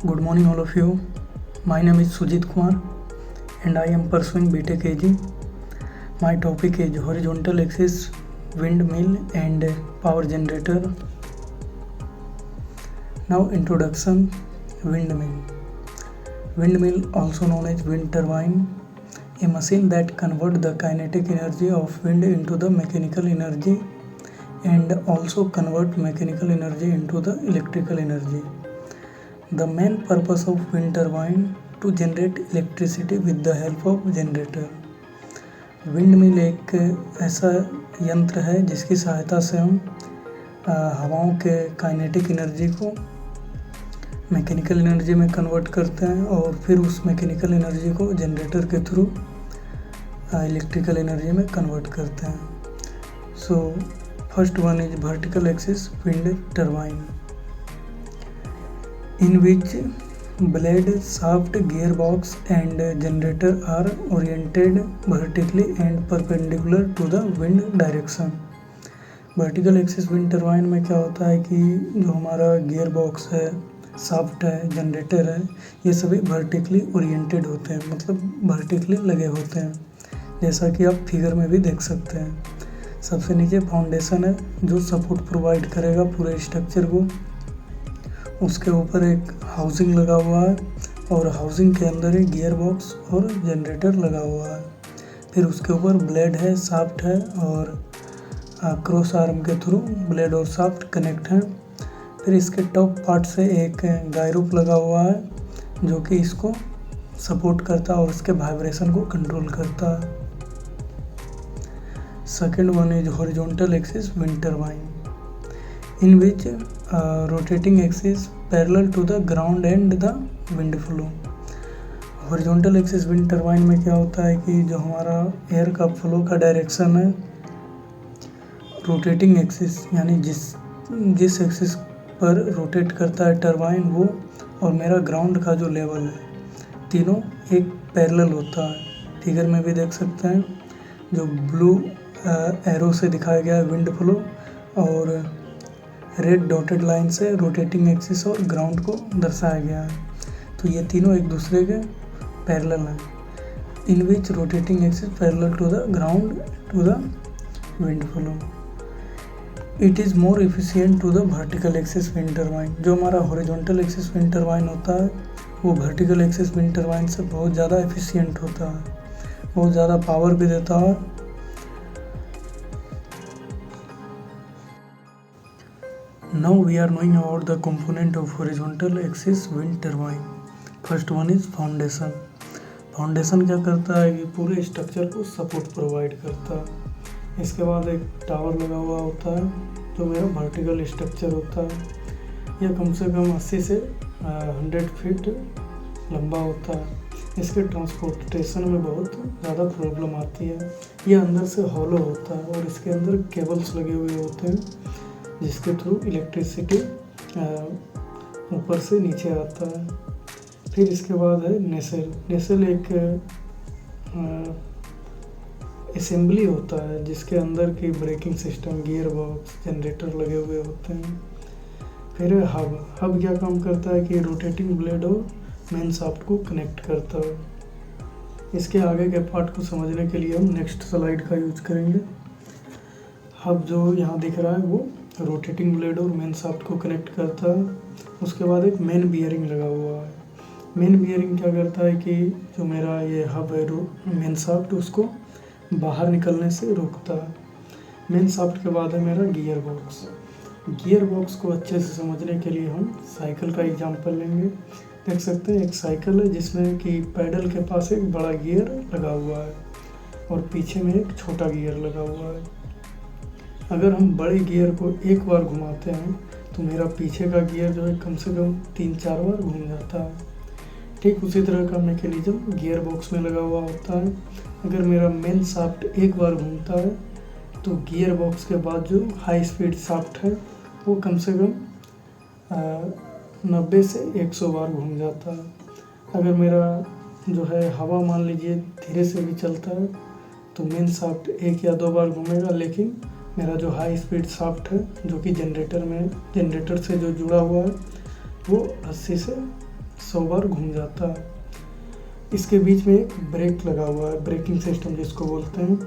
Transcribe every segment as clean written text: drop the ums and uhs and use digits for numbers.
Good morning, all of you. My name is Sujit Kumar and I am pursuing BTech AG. My topic is horizontal axis windmill and power generator. Now, introduction. Windmill. Windmill, also known as wind turbine, a machine that converts the kinetic energy of wind into the mechanical energy and also convert mechanical energy into the electrical energy. The main purpose of wind turbine to generate electricity with the help of generator. Windmill एक ऐसा यंत्र है जिसकी सहायता से हम हवाओं के काइनेटिक एनर्जी को मैकेनिकल एनर्जी में कन्वर्ट करते हैं और फिर उस मैकेनिकल एनर्जी को जनरेटर के थ्रू इलेक्ट्रिकल एनर्जी में कन्वर्ट करते हैं. So first one is vertical axis wind turbine, in which blade, shaft, gearbox and generator are oriented vertically and perpendicular to the wind direction. Vertical axis wind turbine में क्या होता है कि जो हमारा गियर बॉक्स है, शाफ्ट है, generator है, ये सभी वर्टिकली ओरिएंटेड होते हैं, मतलब वर्टिकली लगे होते हैं, जैसा कि आप फिगर में भी देख सकते हैं. सबसे नीचे फाउंडेशन है जो सपोर्ट प्रोवाइड करेगा पूरे स्ट्रक्चर को. उसके ऊपर एक हाउसिंग लगा हुआ है और हाउसिंग के अंदर एक गियर बॉक्स और जनरेटर लगा हुआ है. फिर उसके ऊपर ब्लेड है, शाफ्ट है और क्रॉस आर्म के थ्रू ब्लेड और शाफ्ट कनेक्ट हैं. फिर इसके टॉप पार्ट से एक गायरोप लगा हुआ है जो कि इसको सपोर्ट करता है और इसके वाइब्रेशन को कंट्रोल करता है. Second one is horizontal axis wind turbine, in which rotating axis parallel to the ground and the wind flow. Horizontal axis wind turbine में क्या होता है कि जो हमारा एयर का फ्लो का डायरेक्शन है, रोटेटिंग एक्सिस यानी जिस एक्सिस पर रोटेट करता है टर्बाइन वो और मेरा ग्राउंड का जो लेवल है, तीनों एक पैरेलल होता है. फिगर में भी देख सकते हैं जो ब्लू एरो से दिखाया गया है विंड फ्लो और रेड डॉटेड लाइन से रोटेटिंग एक्सिस और ग्राउंड को दर्शाया गया है. तो ये तीनों एक दूसरे के पैरेलल हैं. In which rotating axis parallel to the ground to the wind flow. It is more efficient to the vertical axis wind turbine. जो हमारा हॉरिजॉन्टल एक्सिस विंड टर्बाइन होता है वो वर्टिकल एक्सिस विंड टर्बाइन से बहुत ज़्यादा efficient होता है, बहुत ज़्यादा पावर भी देता है. Now we are knowing about the component of horizontal axis wind turbine. First one is foundation. Foundation क्या करता है कि पूरे स्ट्रक्चर को सपोर्ट प्रोवाइड करता है. इसके बाद एक टावर लगा हुआ होता है जो मेरा वर्टिकल स्ट्रक्चर होता है. यह कम से कम 80 से 100 फीट लंबा होता है. इसके ट्रांसपोर्टेशन में बहुत ज़्यादा प्रॉब्लम आती है. यह अंदर से हॉलो होता है और इसके अंदर केबल्स लगे हुए होते हैं जिसके थ्रू इलेक्ट्रिसिटी ऊपर से नीचे आता है. फिर इसके बाद है नेसेल. नेसेल एक असेंबली होता है जिसके अंदर की braking system, gear box, generator लगे हुए होते हैं. फिर हब. हब क्या काम करता है कि रोटेटिंग ब्लेड और मेन शाफ्ट को कनेक्ट करता है. इसके आगे के पार्ट को समझने के लिए हम नेक्स्ट स्लाइड का यूज करेंगे. हब जो यहाँ दिख रहा है वो रोटेटिंग ब्लेड और मेन शाफ्ट को कनेक्ट करता है. उसके बाद एक मेन बियरिंग लगा हुआ है. मेन बियरिंग क्या करता है कि जो मेरा ये हब है मेन शाफ्ट उसको बाहर निकलने से रोकता है. मेन शाफ्ट के बाद है मेरा गियर बॉक्स. गियर बॉक्स को अच्छे से समझने के लिए हम साइकिल का एग्जांपल लेंगे. देख सकते हैं एक साइकिल है जिसमें कि पैडल के पास एक बड़ा गियर लगा हुआ है और पीछे में एक छोटा गियर लगा हुआ है. अगर हम बड़े गियर को एक बार घुमाते हैं तो मेरा पीछे का गियर जो है कम से कम 3-4 बार घूम जाता है. ठीक उसी तरह का मैकेनिज्म गियर बॉक्स में लगा हुआ होता है. अगर मेरा मेन शाफ्ट एक बार घूमता है तो गियर बॉक्स के बाद जो हाई स्पीड शाफ्ट है वो कम से कम 90 से 100 बार घूम जाता है. अगर मेरा जो है हवा मान लीजिए धीरे से भी चलता है तो मेन शाफ्ट 1 या 2 बार घूमेगा, लेकिन मेरा जो हाई स्पीड शाफ्ट है जो कि जनरेटर से जो जुड़ा हुआ है वो 80 से 100 बार घूम जाता है। इसके बीच में एक ब्रेक लगा हुआ है, ब्रेकिंग सिस्टम जिसको बोलते हैं।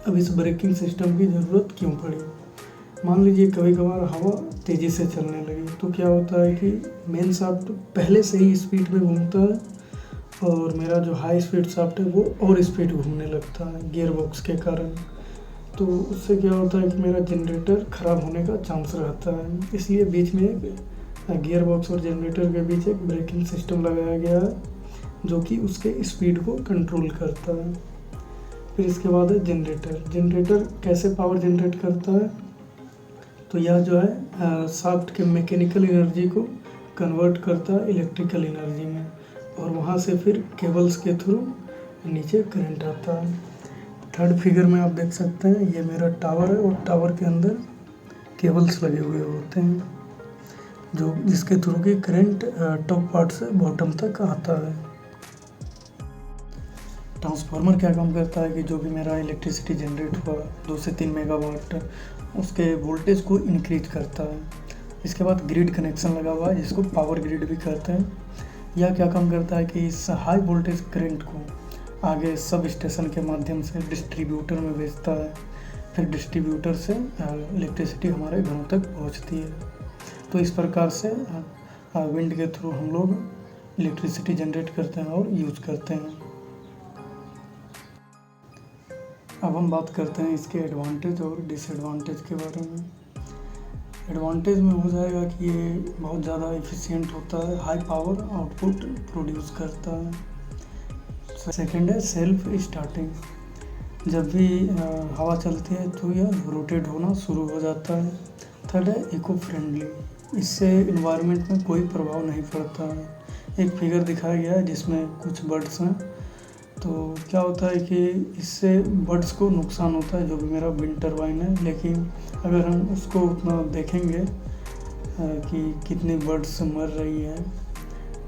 अब इस ब्रेकिंग सिस्टम की ज़रूरत क्यों पड़ी? मान लीजिए कभी कभार हवा तेज़ी से चलने लगी तो क्या होता है कि मेन शाफ्ट पहले से ही स्पीड में घूमता है और मेरा जो हाई स्पीड शाफ्ट है वो और स्पीड घूमने लगता है गियर बॉक्स के कारण। तो उससे क्या होता है कि मेरा जनरेटर ख़राब होने का चांस रहता है। इसलिए बीच में एक गियर बॉक्स और जनरेटर के बीच एक ब्रेकिंग सिस्टम लगाया गया है जो कि उसके स्पीड को कंट्रोल करता है। फिर इसके बाद है जनरेटर कैसे पावर जनरेट करता है? तो यह जो है शाफ्ट के मैकेनिकल एनर्जी को कन्वर्ट करता है इलेक्ट्रिकल एनर्जी में और वहाँ से फिर केबल्स के थ्रू नीचे करंट आता है। थर्ड फिगर में आप देख सकते हैं ये मेरा टावर है और टावर के अंदर केबल्स लगे हुए होते हैं जो जिसके थ्रू की करंट टॉप पार्ट से बॉटम तक आता है। ट्रांसफार्मर क्या काम करता है कि जो भी मेरा इलेक्ट्रिसिटी जनरेट हुआ 2 से 3 मेगावाट उसके वोल्टेज को इंक्रीज करता है। इसके बाद ग्रिड कनेक्शन लगा हुआ है जिसको पावर ग्रिड भी कहते हैं। यह क्या काम करता है कि इस हाई वोल्टेज करंट को आगे सब स्टेशन के माध्यम से डिस्ट्रीब्यूटर में भेजता है, फिर डिस्ट्रीब्यूटर से इलेक्ट्रिसिटी हमारे घरों तक पहुंचती है। तो इस प्रकार से विंड के थ्रू हम लोग इलेक्ट्रिसिटी जनरेट करते हैं और यूज करते हैं। अब हम बात करते हैं इसके एडवांटेज और डिसएडवांटेज के बारे में। एडवांटेज में हो जाएगा कि ये बहुत ज़्यादा एफिशिएंट होता है, हाई पावर आउटपुट प्रोड्यूस करता है। सेकंड है सेल्फ स्टार्टिंग, जब भी हवा चलती है तो यह रोटेट होना शुरू हो जाता है। थर्ड है इको फ्रेंडली, इससे इन्वायरमेंट में कोई प्रभाव नहीं पड़ता है। एक फिगर दिखाया गया है जिसमें कुछ बर्ड्स हैं, तो क्या होता है कि इससे बर्ड्स को नुकसान होता है जो भी मेरा विंड टरबाइन है, लेकिन अगर हम उसको उतना देखेंगे कि कितनी बर्ड्स मर रही हैं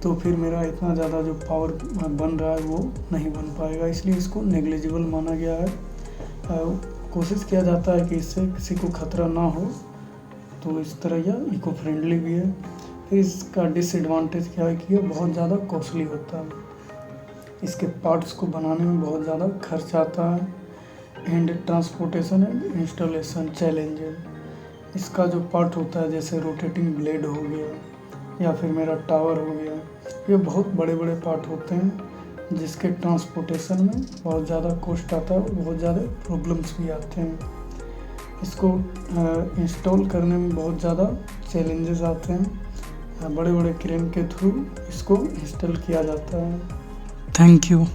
तो फिर मेरा इतना ज़्यादा जो पावर बन रहा है वो नहीं बन पाएगा, इसलिए इसको नेग्लिजिबल माना गया है। कोशिश किया जाता है कि इससे किसी को खतरा ना हो, तो इस तरह यह इको फ्रेंडली भी है। फिर इसका डिसएडवांटेज क्या है कि यह बहुत ज़्यादा कॉस्टली होता है, इसके पार्ट्स को बनाने में बहुत ज़्यादा खर्च आता है। And transportation and installation challenges, इसका जो पार्ट होता है जैसे रोटेटिंग ब्लेड हो गया या फिर मेरा टावर हो गया, ये बहुत बड़े बड़े पार्ट होते हैं जिसके ट्रांसपोर्टेशन में बहुत ज़्यादा कॉस्ट आता है और बहुत ज़्यादा प्रॉब्लम्स भी आते हैं। इसको इंस्टॉल करने में बहुत ज़्यादा चैलेंजेस आते हैं, बड़े बड़े क्रेन के थ्रू इसको इंस्टॉल किया जाता है। Thank you.